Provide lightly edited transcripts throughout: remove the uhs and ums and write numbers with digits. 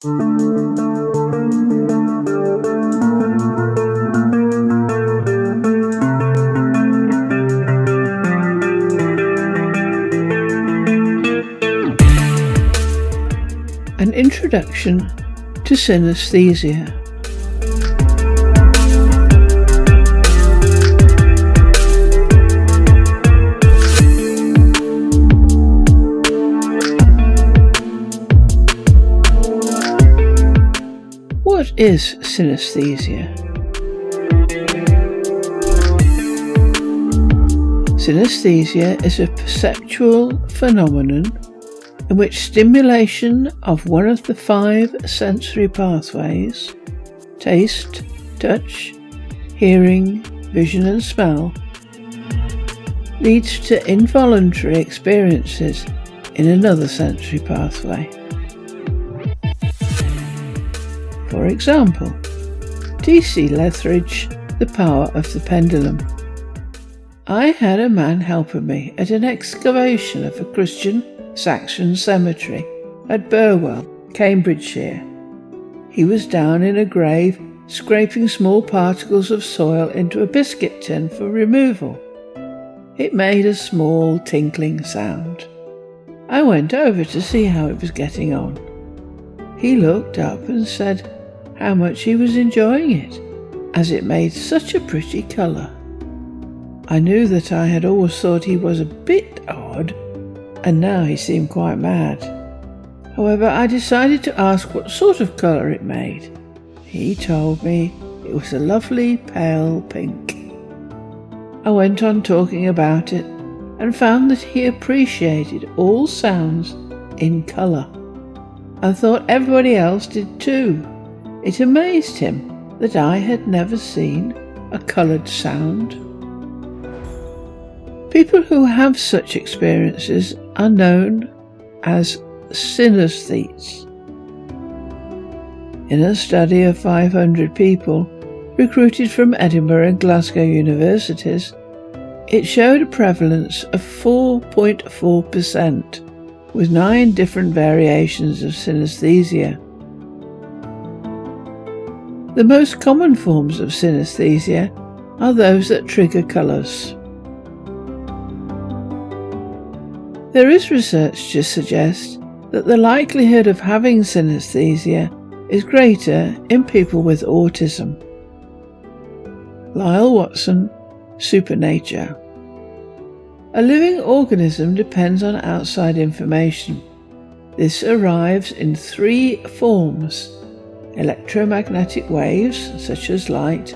An introduction to synaesthesia. What is synaesthesia? Synaesthesia is a perceptual phenomenon in which stimulation of one of the 5 sensory pathways, taste, touch, hearing, vision and smell, leads to involuntary experiences in another sensory pathway. For example, T.C. Lethbridge, The Power of the Pendulum. I had a man helping me at an excavation of a Christian Saxon cemetery at Burwell, Cambridgeshire. He was down in a grave scraping small particles of soil into a biscuit tin for removal. It made a small tinkling sound. I went over to see how it was getting on. He looked up and said how much he was enjoying it, as it made such a pretty colour. I knew that I had always thought he was a bit odd, and now he seemed quite mad. However, I decided to ask what sort of colour it made. He told me it was a lovely pale pink. I went on talking about it and found that he appreciated all sounds in colour. I thought everybody else did too. It amazed him that I had never seen a coloured sound. People who have such experiences are known as synaesthetes. In a study of 500 people recruited from Edinburgh and Glasgow universities, it showed a prevalence of 4.4%, with 9 different variations of synaesthesia. The most common forms of synaesthesia are those that trigger colours. There is research to suggest that the likelihood of having synaesthesia is greater in people with autism. Lyle Watson, Supernature. A living organism depends on outside information. This arrives in 3 forms: electromagnetic waves, such as light,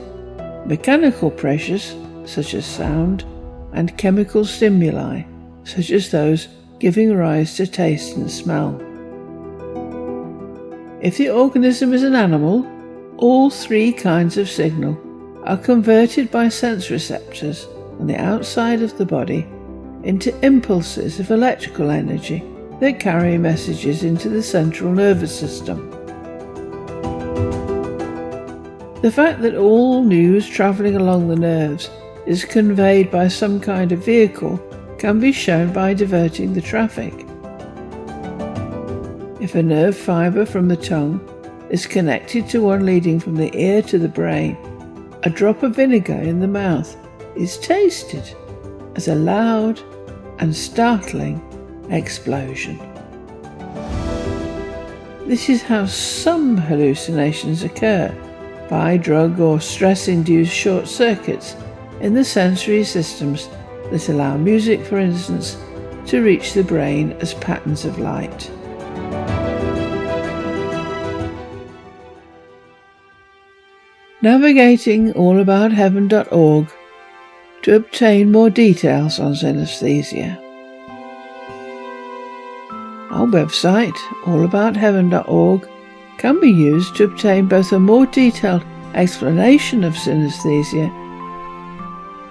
mechanical pressures, such as sound, and chemical stimuli, such as those giving rise to taste and smell. If the organism is an animal, all 3 kinds of signal are converted by sense receptors on the outside of the body into impulses of electrical energy that carry messages into the central nervous system. The fact that all news travelling along the nerves is conveyed by some kind of vehicle can be shown by diverting the traffic. If a nerve fibre from the tongue is connected to one leading from the ear to the brain, a drop of vinegar in the mouth is tasted as a loud and startling explosion. This is how some hallucinations occur, by drug or stress-induced short circuits in the sensory systems that allow music, for instance, to reach the brain as patterns of light. Navigating allabout.heaven.org to obtain more details on synaesthesia. Our website, allabout.heaven.org, can be used to obtain both a more detailed explanation of synaesthesia,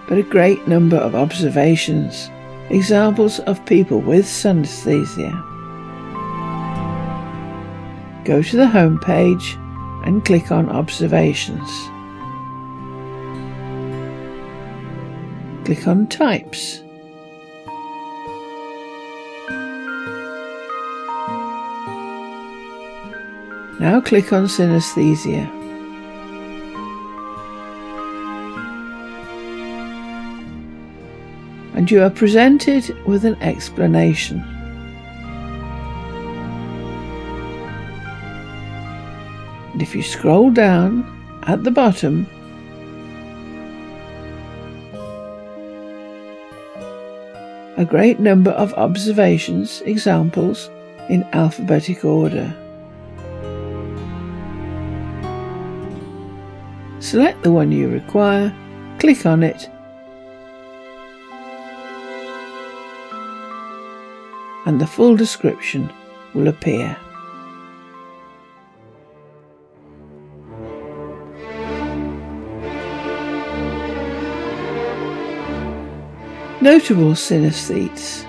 but a great number of observations, examples of people with synaesthesia. Go to the home page and click on Observations. Click on Types. Now click on Synaesthesia. And you are presented with an explanation. And if you scroll down at the bottom, a great number of observations, examples in alphabetic order. Select the one you require, click on it, and the full description will appear. Notable synaesthetes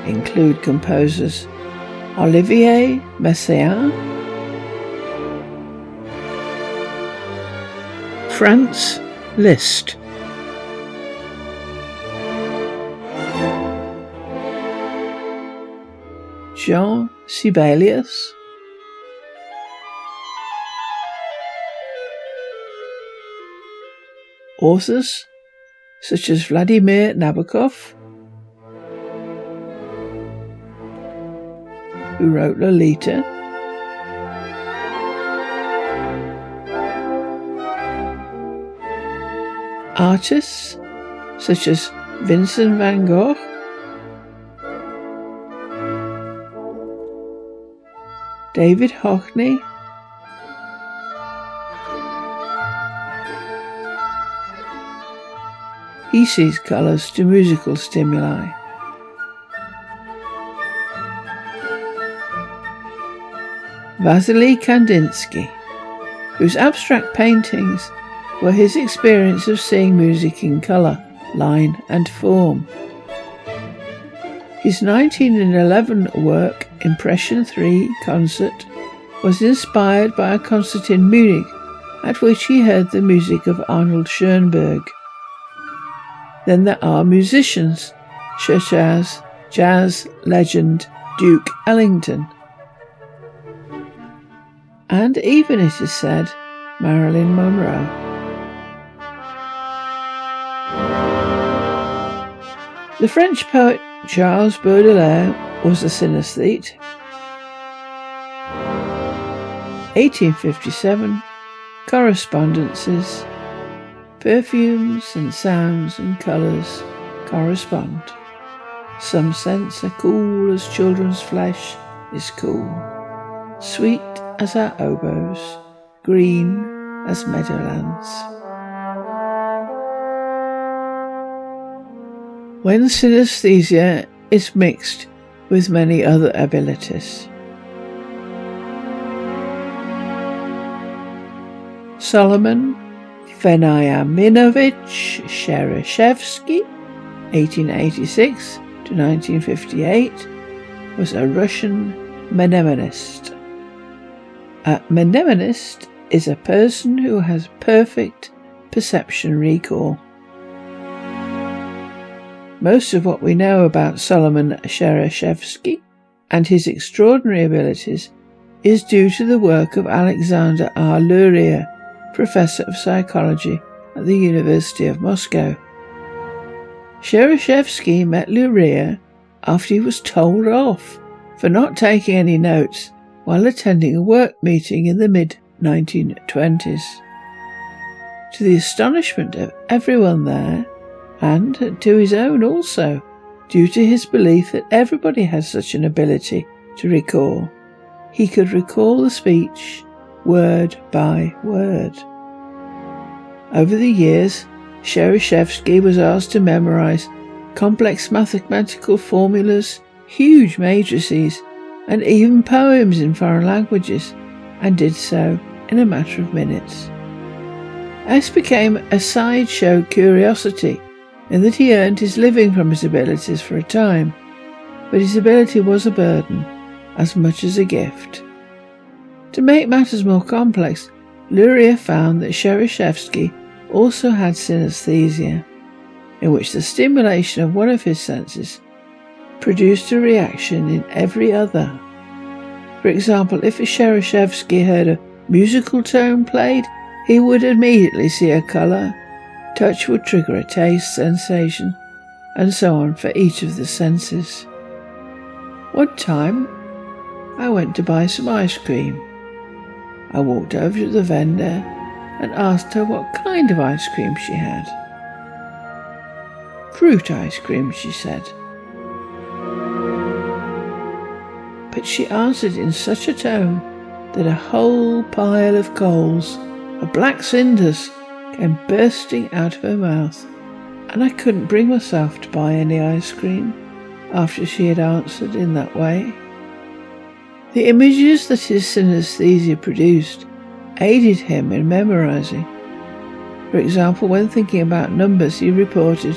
include composers Olivier Messiaen, Franz Liszt, Jean Sibelius, authors such as Vladimir Nabokov, who wrote Lolita, artists such as Vincent van Gogh, David Hockney, he sees colours to musical stimuli. Vasily Kandinsky, whose abstract paintings were his experience of seeing music in colour, line and form. His 1911 work, Impression 3 Concert, was inspired by a concert in Munich at which he heard the music of Arnold Schoenberg. Then there are musicians such as jazz legend Duke Ellington, and even, it is said, Marilyn Monroe. The French poet Charles Baudelaire was a synaesthete. 1857, correspondences. Perfumes and sounds and colours correspond. Some scents are cool as children's flesh is cool, sweet as our oboes, green as meadowlands. When synaesthesia is mixed with many other abilities. Solomon Veniaminovich Chereshevsky, 1886 to 1958, was a Russian mnemonist. A mnemonist is a person who has perfect perception recall. Most of what we know about Solomon Chereshevsky and his extraordinary abilities is due to the work of Alexander R. Luria, Professor of Psychology at the University of Moscow. Chereshevsky met Luria after he was told off for not taking any notes while attending a work meeting in the mid-1920s. To the astonishment of everyone there, and to his own also, due to his belief that everybody has such an ability to recall, he could recall the speech word by word. Over the years, Chereshevsky was asked to memorize complex mathematical formulas, huge matrices, and even poems in foreign languages, and did so in a matter of minutes. S became a sideshow curiosity in that he earned his living from his abilities for a time, but his ability was a burden as much as a gift. To make matters more complex, Luria found that Chereshevsky also had synaesthesia, in which the stimulation of one of his senses produced a reaction in every other. For example, if a Cherysheevsky heard a musical tone played, he would immediately see a colour. Touch would trigger a taste, sensation, and so on for each of the senses. One time, I went to buy some ice cream. I walked over to the vendor and asked her what kind of ice cream she had. Fruit ice cream, she said. But she answered in such a tone that a whole pile of coals, of black cinders, came bursting out of her mouth, and I couldn't bring myself to buy any ice cream after she had answered in that way. The images that his synaesthesia produced aided him in memorizing. For example, when thinking about numbers, he reported,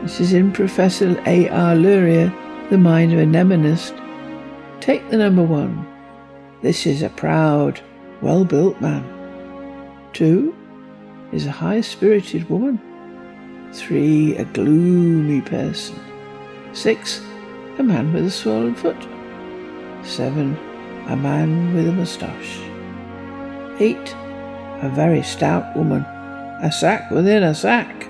this is in Professor A.R. Luria, The Mind of a Mnemonist, take the number 1. This is a proud, well-built man. 2 is a high-spirited woman. 3, a gloomy person. 6, a man with a swollen foot. 7, a man with a moustache. 8, a very stout woman. A sack within a sack.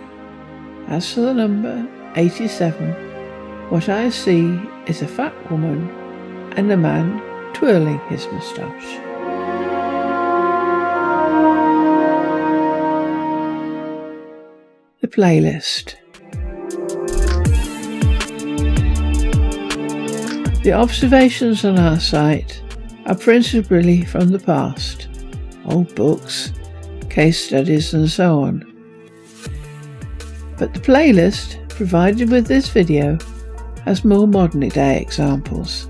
As for the number 87, what I see is a fat woman and a man twirling his moustache. The playlist. The observations on our site are principally from the past, old books, case studies and so on. But the playlist provided with this video has more modern day examples,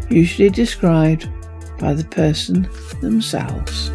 usually described by the person themselves.